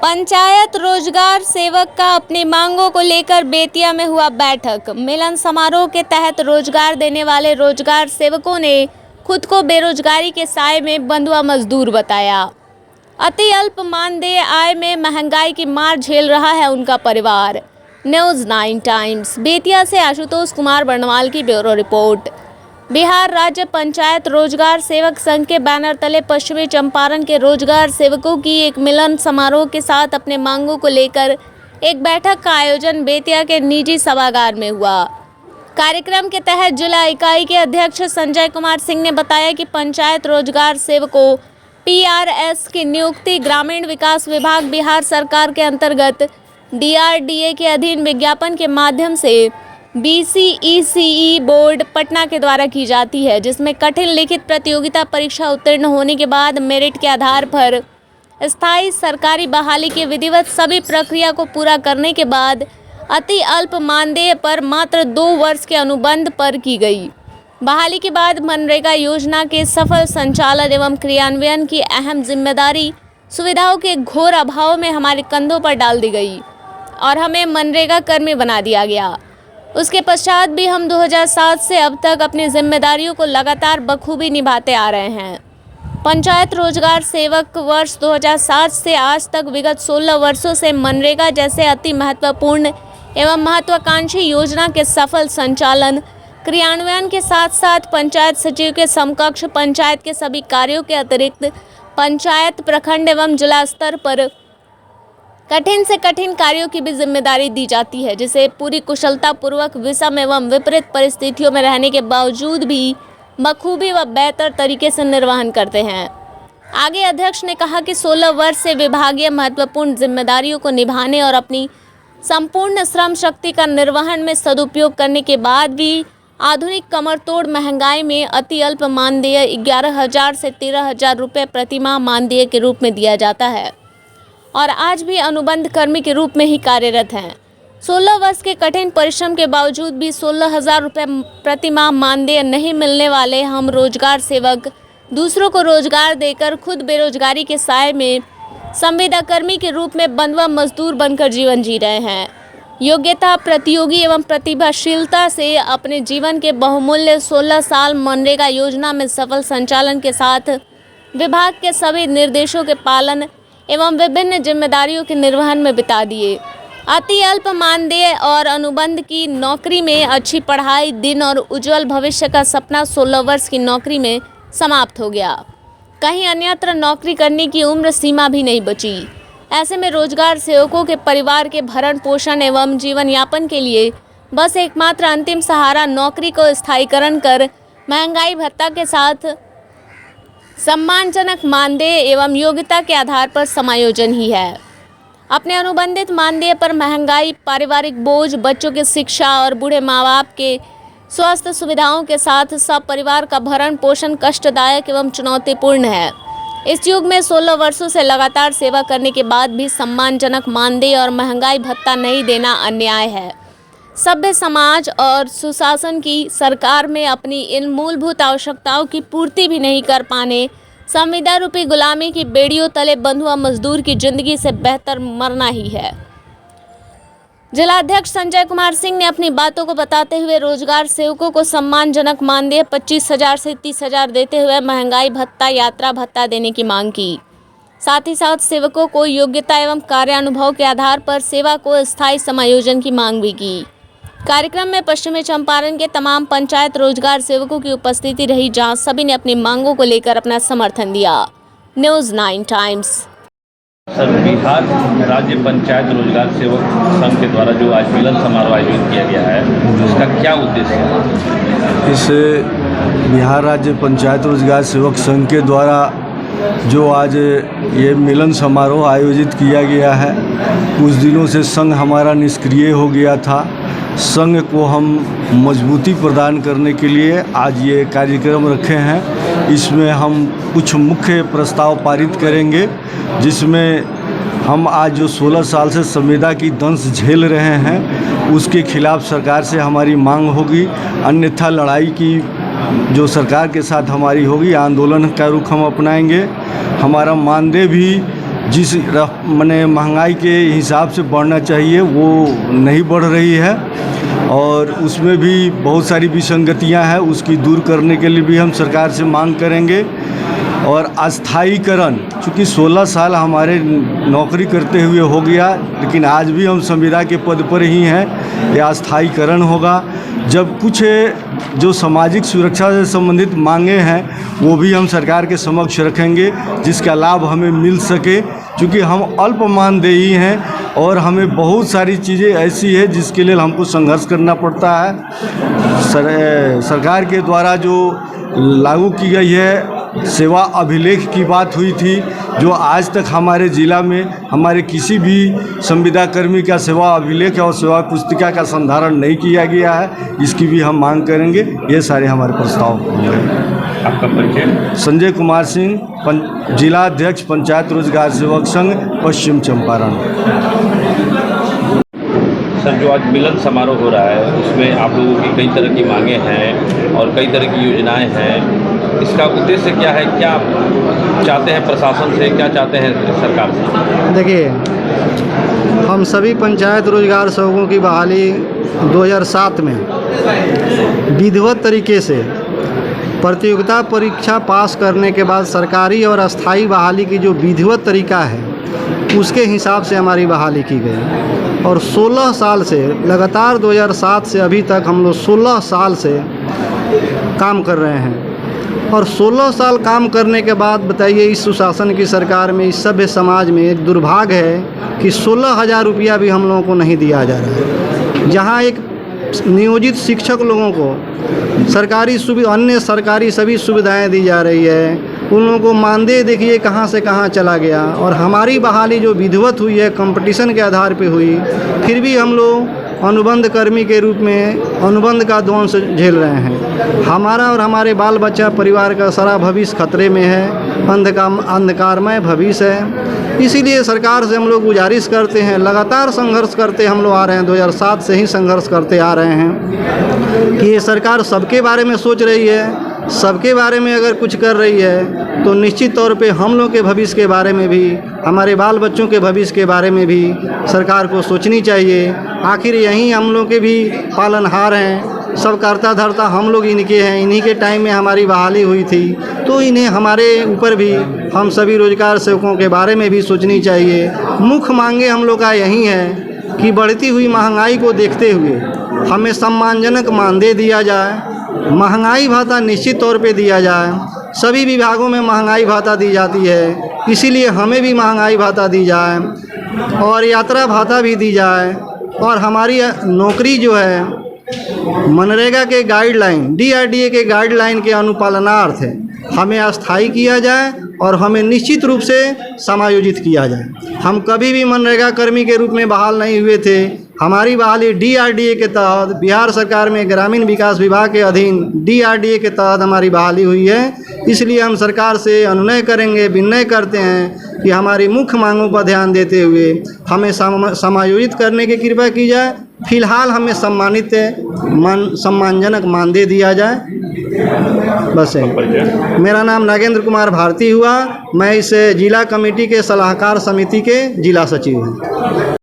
पंचायत रोजगार सेवक का अपनी मांगों को लेकर बेतिया में हुआ बैठक। मिलन समारोह के तहत रोजगार देने वाले रोजगार सेवकों ने खुद को बेरोजगारी के साए में बंधुआ मजदूर बताया। अति अल्प मानदेय आय में महंगाई की मार झेल रहा है उनका परिवार। न्यूज़ 9 टाइम्स बेतिया से आशुतोष कुमार बर्णवाल की ब्यूरो रिपोर्ट। बिहार राज्य पंचायत रोजगार सेवक संघ के बैनर तले पश्चिमी चंपारण के रोजगार सेवकों की एक मिलन समारोह के साथ अपने मांगों को लेकर एक बैठक का आयोजन बेतिया के निजी सभागार में हुआ। कार्यक्रम के तहत जिला इकाई के अध्यक्ष संजय कुमार सिंह ने बताया कि पंचायत रोजगार सेवकों PRS की नियुक्ति ग्रामीण विकास विभाग बिहार सरकार के अंतर्गत DRDA के अधीन विज्ञापन के माध्यम से BCECE बोर्ड पटना के द्वारा की जाती है, जिसमें कठिन लिखित प्रतियोगिता परीक्षा उत्तीर्ण होने के बाद मेरिट के आधार पर स्थायी सरकारी बहाली की विधिवत सभी प्रक्रिया को पूरा करने के बाद अति अल्प मानदेय पर मात्र 2 वर्ष के अनुबंध पर की गई बहाली के बाद मनरेगा योजना के सफल संचालन एवं क्रियान्वयन की अहम जिम्मेदारी सुविधाओं के घोर अभाव में हमारे कंधों पर डाल दी गई और हमें मनरेगा कर्मी बना दिया गया। उसके पश्चात भी हम 2007 से अब तक अपनी जिम्मेदारियों को लगातार बखूबी निभाते आ रहे हैं। पंचायत रोजगार सेवक वर्ष 2007 से आज तक विगत 16 वर्षों से मनरेगा जैसे अति महत्वपूर्ण एवं महत्वाकांक्षी योजना के सफल संचालन क्रियान्वयन के साथ साथ पंचायत सचिव के समकक्ष पंचायत के सभी कार्यों के अतिरिक्त पंचायत प्रखंड एवं जिला स्तर पर कठिन से कठिन कार्यों की भी जिम्मेदारी दी जाती है, जिसे पूरी कुशलता पूर्वक विषम एवं विपरीत परिस्थितियों में रहने के बावजूद भी बखूबी व बेहतर तरीके से निर्वहन करते हैं। आगे अध्यक्ष ने कहा कि 16 वर्ष से विभागीय महत्वपूर्ण जिम्मेदारियों को निभाने और अपनी संपूर्ण श्रम शक्ति का निर्वहन में सदुपयोग करने के बाद भी आधुनिक कमरतोड़ महंगाई में अति अल्प मानदेय 11,000 से 13,000 रुपये प्रतिमाह मानदेय के रूप में दिया जाता है और आज भी अनुबंध कर्मी के रूप में ही कार्यरत हैं। 16 वर्ष के कठिन परिश्रम के बावजूद भी 16,000 रुपये प्रतिमाह मानदेय नहीं मिलने वाले हम रोजगार सेवक दूसरों को रोजगार देकर खुद बेरोजगारी के साए में संविदा कर्मी के रूप में बंधुआ मजदूर बनकर जीवन जी रहे हैं। योग्यता, प्रतियोगी एवं प्रतिभाशीलता से अपने जीवन के बहुमूल्य 16 साल मनरेगा योजना में सफल संचालन के साथ विभाग के सभी निर्देशों के पालन एवं विभिन्न जिम्मेदारियों के निर्वहन में बिता दिए। अति अल्प मानदेय और अनुबंध की नौकरी में अच्छी पढ़ाई, दिन और उज्जवल भविष्य का सपना 16 वर्ष की नौकरी में समाप्त हो गया। कहीं अन्यत्र नौकरी करने की उम्र सीमा भी नहीं बची। ऐसे में रोजगार सेवकों के परिवार के भरण पोषण एवं जीवन यापन के लिए बस एकमात्र अंतिम सहारा नौकरी को स्थायीकरण कर महंगाई भत्ता के साथ सम्मानजनक मानदेय एवं योग्यता के आधार पर समायोजन ही है। अपने अनुबंधित मानदेय पर महंगाई, पारिवारिक बोझ, बच्चों की शिक्षा और बूढ़े माँ बाप के स्वास्थ्य सुविधाओं के साथ सब परिवार का भरण पोषण कष्टदायक एवं चुनौतीपूर्ण है। इस युग में 16 वर्षों से लगातार सेवा करने के बाद भी सम्मानजनक मानदेय और महंगाई भत्ता नहीं देना अन्याय है। सभ्य समाज और सुशासन की सरकार में अपनी इन मूलभूत आवश्यकताओं की पूर्ति भी नहीं कर पाने संविदा रूपी गुलामी की बेड़ियों तले बंधुआ मजदूर की जिंदगी से बेहतर मरना ही है। जिलाध्यक्ष संजय कुमार सिंह ने अपनी बातों को बताते हुए रोजगार सेवकों को सम्मानजनक मानदेय 25,000 से 30,000 देते हुए महंगाई भत्ता, यात्रा भत्ता देने की मांग की। साथ ही साथ सेवकों को योग्यता एवं कार्यानुभव के आधार पर सेवा को स्थायी समायोजन की मांग भी की। कार्यक्रम में पश्चिमी चंपारण के तमाम पंचायत रोजगार सेवकों की उपस्थिति रही, जहां सभी ने अपनी मांगों को लेकर अपना समर्थन दिया। News 9 times. सर, बिहार राज्य पंचायत रोजगार सेवक संघ के द्वारा जो आज मिलन समारोह आयोजित किया गया है, उसका क्या उद्देश्य है? इस बिहार राज्य पंचायत रोजगार सेवक संघ के द्वारा जो आज ये मिलन समारोह आयोजित किया गया है, कुछ दिनों से संघ हमारा निष्क्रिय हो गया था। संघ को हम मजबूती प्रदान करने के लिए आज ये कार्यक्रम रखे हैं। इसमें हम कुछ मुख्य प्रस्ताव पारित करेंगे, जिसमें हम आज जो 16 साल से संविदा की दंश झेल रहे हैं उसके खिलाफ सरकार से हमारी मांग होगी। अन्यथा लड़ाई की जो सरकार के साथ हमारी होगी, आंदोलन का रुख हम अपनाएंगे। हमारा मानदेय भी जिस माने महंगाई के हिसाब से बढ़ना चाहिए वो नहीं बढ़ रही है, और उसमें भी बहुत सारी विसंगतियां हैं, उसकी दूर करने के लिए भी हम सरकार से मांग करेंगे। और अस्थायीकरण, चूँकि 16 साल हमारे नौकरी करते हुए हो गया, लेकिन आज भी हम संविदा के पद पर ही हैं, यह अस्थायीकरण होगा। जब कुछ जो सामाजिक सुरक्षा से संबंधित मांगे हैं वो भी हम सरकार के समक्ष रखेंगे, जिसका लाभ हमें मिल सके, क्योंकि हम अल्प मानदेयी हैं और हमें बहुत सारी चीज़ें ऐसी है जिसके लिए हमको संघर्ष करना पड़ता है। सरकार के द्वारा जो लागू की गई है सेवा अभिलेख की बात हुई थी, जो आज तक हमारे ज़िला में हमारे किसी भी संविदा कर्मी का सेवा अभिलेख और सेवा पुस्तिका का संधारण नहीं किया गया है, इसकी भी हम मांग करेंगे। ये सारे हमारे प्रस्ताव हैं। आपका परिचय? संजय कुमार सिंह, जिला अध्यक्ष पंचायत रोजगार सेवक संघ पश्चिम चंपारण। सर, जो आज मिलन समारोह हो रहा है उसमें आप लोगों की कई तरह की मांगे हैं और कई तरह की योजनाएं हैं, इसका उद्देश्य क्या है? क्या आप चाहते हैं प्रशासन से, क्या चाहते हैं सरकार से? देखिए, हम सभी पंचायत रोजगार सेवकों की बहाली 2007 में विधिवत तरीके से प्रतियोगिता परीक्षा पास करने के बाद सरकारी और अस्थाई बहाली की जो विधिवत तरीका है उसके हिसाब से हमारी बहाली की गई, और 16 साल से लगातार 2007 से अभी तक हम लोग 16 साल से काम कर रहे हैं। और 16 साल काम करने के बाद बताइए, इस सुशासन की सरकार में, इस सभ्य समाज में एक दुर्भाग्य है कि 16,000 रुपया भी हम लोगों को नहीं दिया जा रहा है। जहाँ एक नियोजित शिक्षक लोगों को सरकारी सुविधा, अन्य सरकारी सभी सुविधाएं दी जा रही है, उन लोगों को मानदेय देखिए कहाँ से कहाँ चला गया। और हमारी बहाली जो विधिवत हुई है, कंपटीशन के आधार पे हुई, फिर भी हम लोग अनुबंध कर्मी के रूप में अनुबंध का ध्वंस झेल रहे हैं। हमारा और हमारे बाल बच्चा परिवार का सारा भविष्य खतरे में है, अंधकारमय भविष्य है। इसीलिए सरकार से हम लोग गुजारिश करते हैं, लगातार संघर्ष करते हम लोग आ रहे हैं, 2007 से ही संघर्ष करते आ रहे हैं कि ये सरकार सबके बारे में सोच रही है, सबके बारे में अगर कुछ कर रही है तो निश्चित तौर पे हम लोग के भविष्य के बारे में भी, हमारे बाल बच्चों के भविष्य के बारे में भी सरकार को सोचनी चाहिए। आखिर यहीं हम लोग के भी पालनहार हैं, सब करता धरता हम लोग इनके हैं, इन्हीं के टाइम में हमारी बहाली हुई थी, तो इन्हें हमारे ऊपर भी, हम सभी रोजगार सेवकों के बारे में भी सोचनी चाहिए। मुख्य मांगे हम लोग का यही है कि बढ़ती हुई महंगाई को देखते हुए हमें सम्मानजनक मानदेय दिया जाए, महंगाई भत्ता निश्चित तौर पे दिया जाए। सभी विभागों में महंगाई भत्ता दी जाती है, इसीलिए हमें भी महंगाई भत्ता दी जाए, और यात्रा भत्ता भी दी जाए। और हमारी नौकरी जो है मनरेगा के गाइडलाइन, DRDA के गाइडलाइन के अनुपालनार्थ है, हमें अस्थायी किया जाए और हमें निश्चित रूप से समायोजित किया जाए। हम कभी भी मनरेगा कर्मी के रूप में बहाल नहीं हुए थे। हमारी बहाली DRDA के तहत, बिहार सरकार में ग्रामीण विकास विभाग के अधीन DRDA के तहत हमारी बहाली हुई है। इसलिए हम सरकार से अनुनय करेंगे, विनय करते हैं कि हमारी मुख्य मांगों पर ध्यान देते हुए हमें समायोजित करने की कृपा की जाए। फिलहाल हमें सम्मानजनक मानदेय दिया जाए, बस है। मेरा नाम नागेंद्र कुमार भारती हुआ, मैं इस जिला कमेटी के सलाहकार समिति के जिला सचिव हूँ।